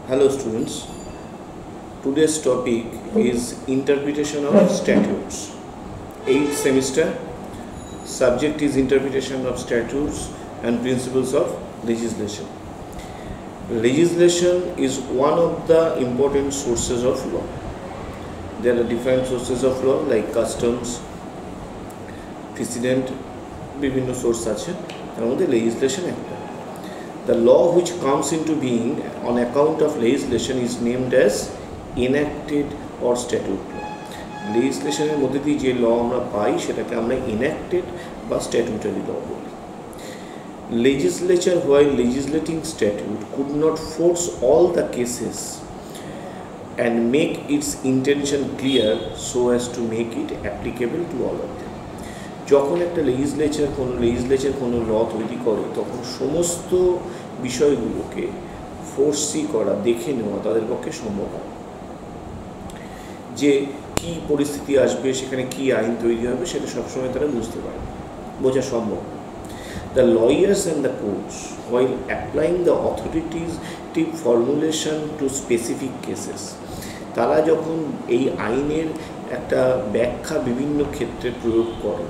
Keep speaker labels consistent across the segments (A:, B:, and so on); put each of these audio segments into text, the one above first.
A: Hello students, today's topic is interpretation of statutes. 8th semester, subject is interpretation of statutes and principles of legislation. Legislation is one of the important sources of law. There are different sources of law like customs, precedent, বিভিন্ন source আছে তার মধ্যে legislation একটা. The law which comes into being on account of legislation is named as enacted or statute law. Legislation এর মধ্যে দিয়ে যে law আমরা পাই সেটাকে আমরা enacted বা statutory law বলি. Legislature, while legislating statute, could not force all the cases and make its intention clear so as to make it applicable to all of them. যখন একটা লেজিসলেচার কোনো ল তৈরি করে তখন সমস্ত বিষয়গুলোকে ফোর্সি করা, দেখে নেওয়া তাদের পক্ষে সম্ভব হয় যে কী পরিস্থিতি আসবে, সেখানে কী আইন তৈরি হবে সেটা সবসময় তারা বুঝতে পারে, বোঝা সম্ভব। The lawyers and the courts, while applying the authoritative formulation to specific cases, তারা যখন এই আইনের একটা ব্যাখ্যা বিভিন্ন ক্ষেত্রে প্রয়োগ করে,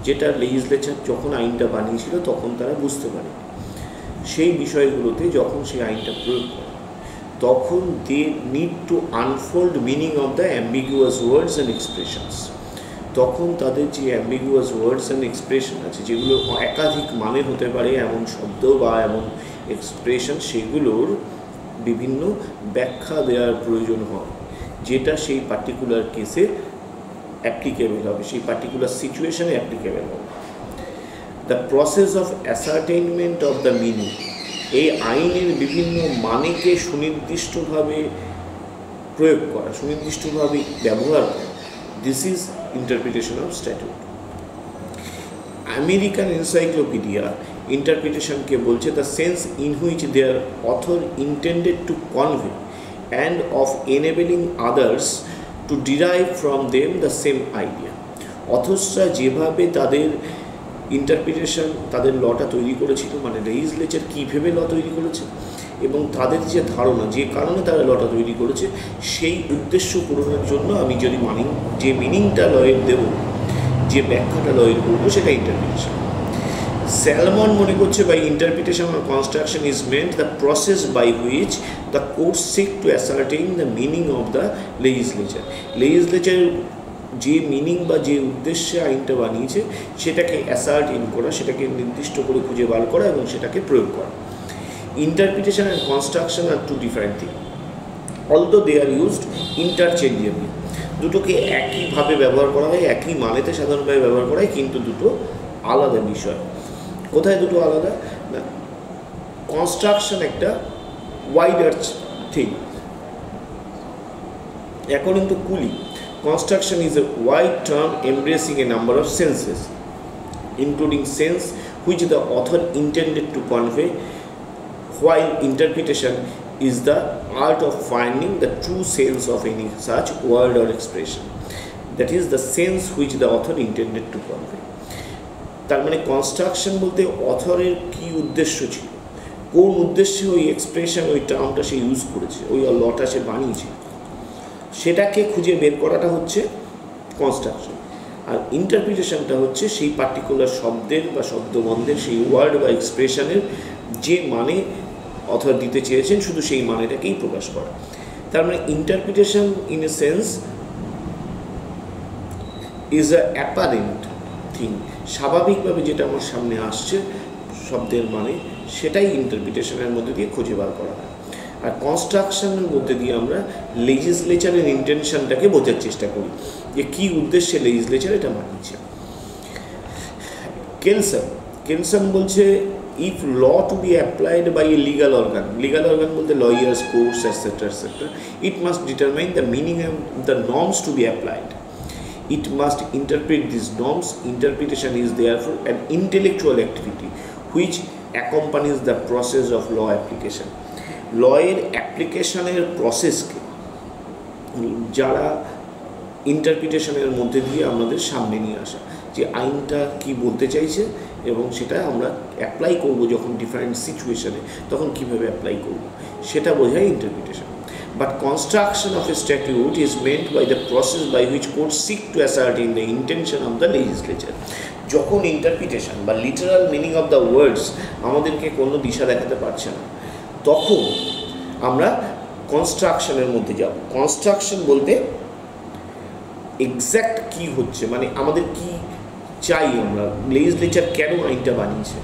A: যেটা লেজিসলেচার যখন আইনটা বানিয়েছিল তখন তারা বুঝতে পারে, সেই বিষয়গুলোতে যখন সেই আইনটা প্রয়োগ করে তখন they need to unfold meaning of the ambiguous words and expressions. তখন তাদের যে অ্যাম্বিগুয়াস ওয়ার্ডস অ্যান্ড এক্সপ্রেশন আছে, যেগুলো একাধিক মানে হতে পারে এমন শব্দ বা এমন এক্সপ্রেশন, সেগুলোর বিভিন্ন ব্যাখ্যা দেওয়ার প্রয়োজন হয় যেটা সেই পার্টিকুলার কেসে অ্যাপ্লিকেবল হবে, সেই পার্টিকুলার সিচুয়েশনে অ্যাপ্লিকেবল হবে। The process of ascertainment of the meaning, এই আইনের বিভিন্ন মানেকে সুনির্দিষ্টভাবে প্রয়োগ করা, সুনির্দিষ্টভাবে ব্যবহার করা, this is interpretation of statute. American encyclopedia ইন্টারপ্রিটেশনকে বলছে the sense in which their author intended to convey and of enabling others to derive from them the same idea. অথর্সরা যেভাবে তাদের ইন্টারপ্রিটেশন, তাদের লটা তৈরি করেছিল, মানে লেজিসলেচার কী ভেবে ল তৈরি করেছে এবং তাদের যে ধারণা, যে কারণে তারা লটা তৈরি করেছে, সেই উদ্দেশ্য পূরণের জন্য আমি যদি যে মিনিংটা লয়ের দেব, যে ব্যাখ্যাটা লয়ের করবো, সেটা ইন্টারপ্রিটেশন। Salmon মনে করছে by interpretation or construction is meant the process by which the courts seek to ascertain the meaning of the legislature. Legislature যে মিনিং বা যে উদ্দেশ্যে আইনটা বানিয়েছে সেটাকে অ্যাসার্টেইন করা, সেটাকে নির্দিষ্ট করে খুঁজে বার করা এবং সেটাকে প্রয়োগ করা। Interpretation and construction are two different things, although they are used interchangeably. দুটোকে একইভাবে ব্যবহার করা হয়, একই মানেতে সাধারণভাবে ব্যবহার করা হয়, কিন্তু দুটো আলাদা বিষয়। কোথায় দুটো আলাদা? না, কনস্ট্রাকশন একটা ওয়াইডার থিং। অ্যাকর্ডিং টু কুলি, construction is a wide term embarrassing A number of senses including sense which the author intended to convey, while interpretation is the art of finding the true sense of any such word or expression, that is the sense which the author intended to convey. তার মানে construction বলতে অথরের কী উদ্দেশ্য ছিল, কোন উদ্দেশ্যে ওই expression, ওই টার্মটা সে use করেছে, ওই লটা সে বানিয়েছে, সেটাকে খুঁজে বের করাটা হচ্ছে কনস্ট্রাকশন। আর ইন্টারপ্রিটেশনটা হচ্ছে সেই পার্টিকুলার শব্দের বা শব্দবন্ধের, সেই ওয়ার্ড বা এক্সপ্রেশনের যে মানে অথর দিতে চেয়েছেন শুধু সেই মানেটাকেই প্রকাশ করা। তার মানে interpretation in a sense is a apparent thing, স্বাভাবিকভাবে যেটা আমার সামনে আসছে শব্দের মানে, সেটাই ইন্টারপ্রিটেশনের মধ্যে দিয়ে খুঁজে বার করা হয়। আর কনস্ট্রাকশনের মধ্যে দিয়ে আমরা লেজিসলেচারের ইন্টেনশনটাকে বোঝার চেষ্টা করি যে কী উদ্দেশ্যে লেজিসলেচার এটা বানিয়েছে। কেলসন বলছে if law to be applied by a legal organ বলতে lawyers, courts, etc., it must determine the meaning and the norms to be applied. It must interpret these norms. Interpretation is therefore an intellectual activity which accompanies the process of law application. লয়ের অ্যাপ্লিকেশনের প্রসেসকে যারা ইন্টারপ্রিটেশনের মধ্যে দিয়ে আমাদের সামনে নিয়ে আসা, যে আইনটা কি বলতে চাইছে এবং সেটা আমরা অ্যাপ্লাই করব যখন ডিফারেন্ট সিচুয়েশনে, তখন কীভাবে অ্যাপ্লাই করব সেটা বোঝায় interpretation. But construction of a statute is meant by the process by which courts seek to ascertain the intention of the legislature. যখন ইন্টারপ্রিটেশন বা literal meaning of the words আমাদেরকে কোনো দিশা দেখাতে পারছে না, তখন আমরা কনস্ট্রাকশনের মধ্যে যাব। কনস্ট্রাকশন বলতে এক্স্যাক্ট কি হচ্ছে, মানে আমাদের কি চাই, আমরা লেজিসলেচার কেন আইনটা বানিয়েছে,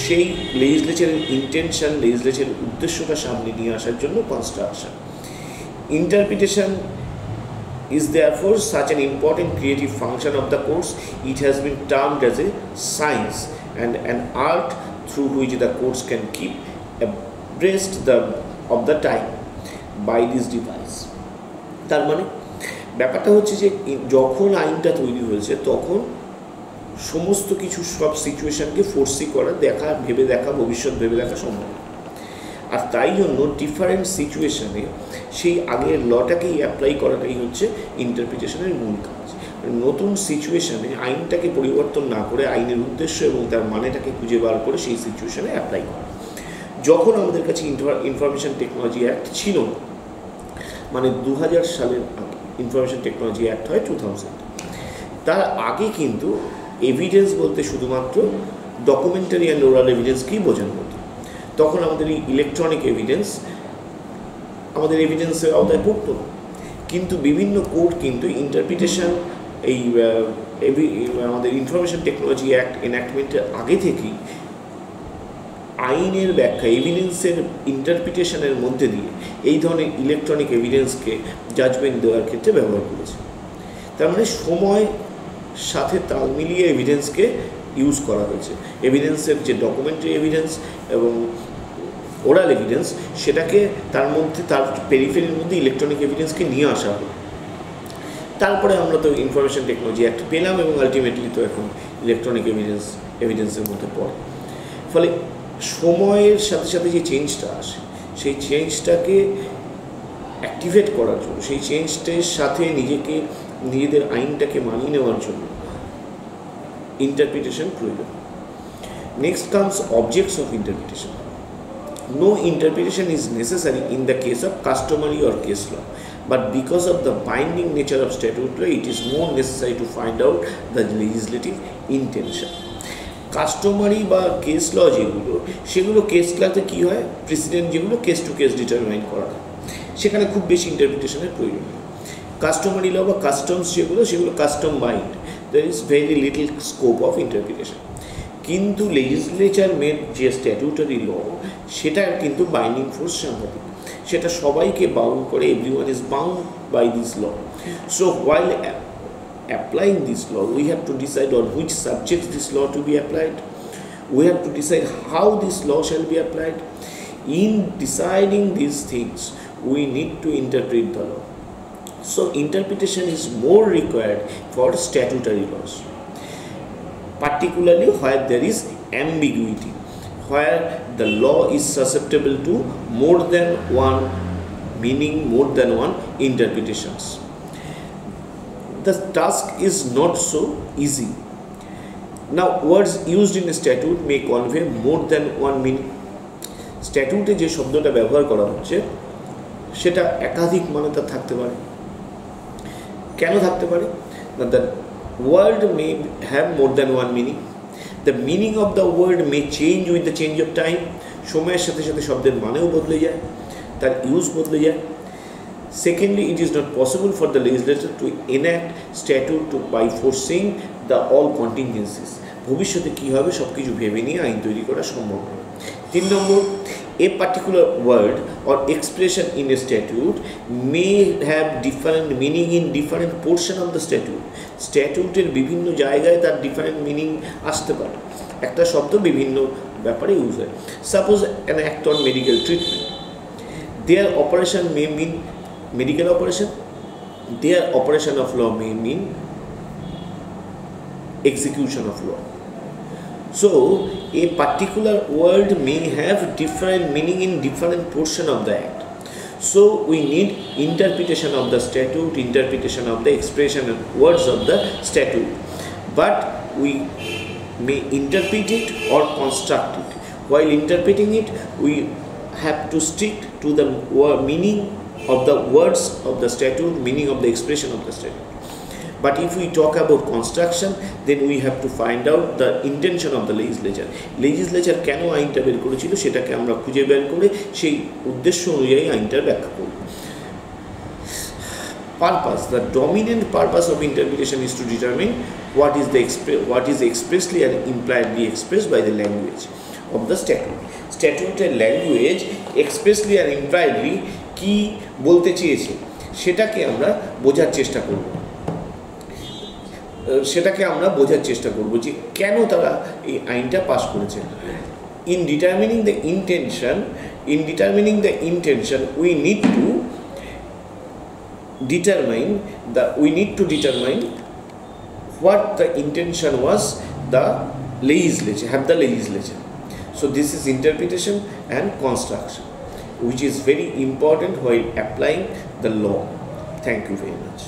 A: সেই লেজিসলেচারের ইন্টেনশন, লেজিসলেচারের উদ্দেশ্যটা সামনে নিয়ে আসার জন্য construction. Interpretation is therefore such an important creative function of the courts. It has been termed as a science and an art through which the courts can keep abreast of the time by this device. তার মানে ব্যাপারটা হচ্ছে যে যখন আইনটা তৈরি হয়েছে তখন সমস্ত কিছু সব সিচুয়েশনকে ফোর্সি করা, দেখা, ভেবে দেখা, ভবিষ্যৎ ভেবে দেখা সম্ভব। আর তাই জন্য ডিফারেন্ট সিচুয়েশনে সেই আগের লটাকেই অ্যাপ্লাই করাটাই হচ্ছে ইন্টারপ্রিটেশনের মূল কাজ। নতুন সিচুয়েশনে আইনটাকে পরিবর্তন না করে আইনের উদ্দেশ্য এবং তার মানেটাকে খুঁজে বার করে সেই সিচুয়েশনে অ্যাপ্লাই করা। যখন আমাদের কাছে ইনফরমেশন টেকনোলজি অ্যাক্ট ছিল, মানে 2000 সালের আগে ইনফরমেশন টেকনোলজি অ্যাক্ট হয় 2000, তার আগে কিন্তু এভিডেন্স বলতে শুধুমাত্র ডকুমেন্টারি অ্যান্ড ওরাল এভিডেন্সকেই বোঝানো হতো। তখন আমাদের এই ইলেকট্রনিক এভিডেন্স আমাদের এভিডেন্সের আওতায় পড়ত না। কিন্তু বিভিন্ন কোর্ট কিন্তু ইন্টারপ্রিটেশন এই আমাদের ইনফরমেশন টেকনোলজি অ্যাক্ট এনঅ্যাক্টমেন্টের আগে থেকেই আইনের ব্যাখ্যা, এভিডেন্সের ইন্টারপ্রিটেশনের মধ্যে দিয়ে এই ধরনের ইলেকট্রনিক এভিডেন্সকে জাজমেন্ট দেওয়ার ক্ষেত্রে ব্যবহার করেছে। তার মানে সময় সাথে তাল মিলিয়ে এভিডেন্সকে ইউজ করা হয়েছে। এভিডেন্সের যে ডকুমেন্টারি এভিডেন্স এবং ওরাল এভিডেন্স, সেটাকে তার মধ্যে তার পেরিফেরির মধ্যে ইলেকট্রনিক এভিডেন্সকে নিয়ে আসা হলো। তারপরে আমরা তো ইনফরমেশন টেকনোলজি অ্যাক্ট পেলাম এবং আলটিমেটলি তো এখন ইলেকট্রনিক এভিডেন্সের মধ্যে পড়ে। ফলে সময়ের সাথে সাথে যে চেঞ্জটা আসে, সেই চেঞ্জটাকে অ্যাক্টিভেট করার জন্য, সেই চেঞ্জটার সাথে নিজেদের আইনটাকে মানিয়ে নেওয়ার জন্য ইন্টারপ্রিটেশন প্রয়োজন। Next comes objects of interpretation. No interpretation is necessary in the case of customary or case law, but because of the binding nature of statute law, it is more necessary to find out the legislative intention. Customary বা case ল যেগুলো, সেগুলো case লাতে কী হয়, president যেগুলো case to case determine করা হয়, সেখানে খুব বেশি ইন্টারপ্রিটেশনের প্রয়োজন হয়। কাস্টমারি ল বা কাস্টমস যেগুলো, সেগুলো custom bind, there is very little scope of interpretation. কিন্তু লেজিসলেচার মেড যে স্ট্যাটিউটারি ল, সেটার কিন্তু বাইন্ডিং ফোর্স সাংঘাতিক, সেটা সবাইকে বাউন্ড করে, everyone is bound by this law. So while applying this law, we have to decide on which subjects this law to be applied. We have to decide how this law shall be applied. In deciding these things, we need to interpret the law. So interpretation is more required for statutory laws, particularly where there is ambiguity, where the law is susceptible to more than one meaning, more than one interpretations. The task is not so easy. Now, words used in a statute may convey more than one meaning. statute যে শব্দটা ব্যবহার করা হচ্ছে, সেটা একাধিক মানে তা থাকতে পারে। কেন থাকতে পারে? The word may have more than one meaning. The meaning of the word may change with the change of time. সময়ের সাথে সাথে শব্দের মানেও বদলে যায়, তার ইউজ বদলে যায়। Secondly, it is not possible for the legislator to enact statute by foreseeing the all contingencies. ভবিষ্যতে কী হবে সব কিছু ভেবে নিয়ে আইন তৈরি করা সম্ভব নয়। 3 নম্বর, a particular word or expression in a statute may have different meaning in different portion of the statute. স্ট্যাটিউটের বিভিন্ন জায়গায় তার ডিফারেন্ট মিনিং আসতে পারে, একটা শব্দ বিভিন্ন ব্যাপারে ইউজ হয়। Suppose an act on medical treatment, there operation may mean medical operation, their operation of law may mean execution of law. So a particular word may have different meaning in different portion of the act. So we need interpretation of the statute, interpretation of the expression and words of the statute. But we may interpret it or construct it. While interpreting it, we have to stick to the meaning of the words of the statute, meaning of the expression of the statute. But if we talk about construction, then we have to find out the intention of the legislature. Legislature কেন আইনটা বের করেছিল সেটাকে আমরা খুঁজে বের করে সেই উদ্দেশ্য অনুযায়ী আইনটা ব্যাখ্যা করব। Purpose. The dominant purpose of interpretation is to determine what is expressly and impliedly expressed by the language of the statute. Statute language expressly and impliedly কি বলতে চেয়েছে সেটাকে আমরা বোঝার চেষ্টা করব। যে কেন তারা এই আইনটা পাস করেছে। In determining the intention, we need to determine what the intention was the legislature. So this is interpretation and construction, which is very important while applying the law. Thank you very much.